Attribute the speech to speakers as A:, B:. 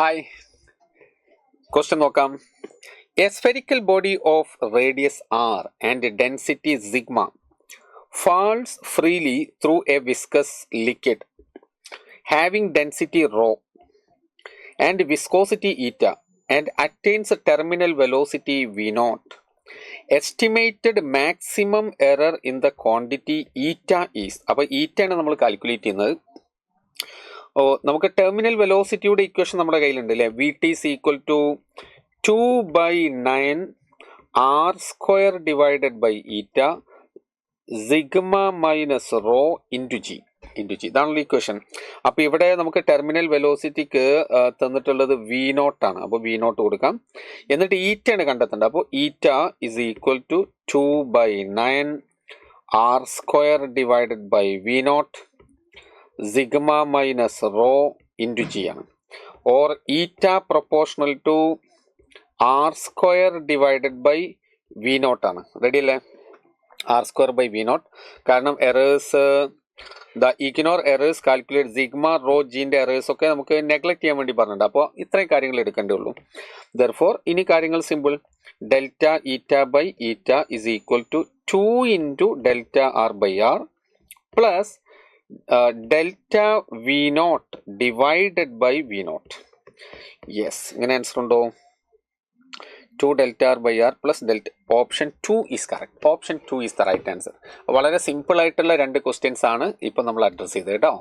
A: Hi, question നോക്കാം. A spherical body of radius r and density sigma falls freely through a viscous liquid having density rho and viscosity eta and attains a terminal velocity v0. Estimated maximum error in the quantity eta is. അപ്പോൾ eta ആണ് നമ്മൾ calculate ചെയ്യുന്നത്. നമുക്ക് terminal വെലോസിറ്റിയുടെ equation നമ്മുടെ കയ്യിലുണ്ട് അല്ലേ. V t is equal to 2/9 r square divided by eta sigma minus rho into g ഇതാണല്ലോ equation. അപ്പോൾ ഇവിടെ നമുക്ക് ടെർമിനൽ വെലോസിറ്റിക്ക് തന്നിട്ടുള്ളത് വി നോട്ട് ആണ്. അപ്പോൾ വി നോട്ട് കൊടുക്കാം. എന്നിട്ട് ഈറ്റയാണ് കണ്ടെത്തേണ്ടത്. അപ്പോൾ eta is equal to 2/9 r square divided by V naught sigma minus rho into G ആണ്. Or eta proportional to R square divided by V naught ആണ്. റെഡി അല്ലേ? R square by V naught. കാരണം errors ignore errors calculate sigma rho ജീൻ്റെ errors ഒക്കെ നമുക്ക് neglect ചെയ്യാൻ വേണ്ടി പറഞ്ഞിട്ടുണ്ട്. അപ്പോൾ ഇത്രയും കാര്യങ്ങൾ എടുക്കേണ്ടേ ഉള്ളൂ. ദെർഫോർ ഇനി കാര്യങ്ങൾ simple. Delta eta by eta is equal to 2 into delta r by r plus delta v naught divided by V naught. Yes, ഇങ്ങനെ ആൻസർ ഉണ്ടോ? 2 delta r by r plus delta. Option 2 is correct. Option 2 is the right answer. വളരെ simple ആയിട്ടുള്ള രണ്ട് questions ആണ് ഇപ്പം നമ്മൾ address ചെയ്തത് കേട്ടോ.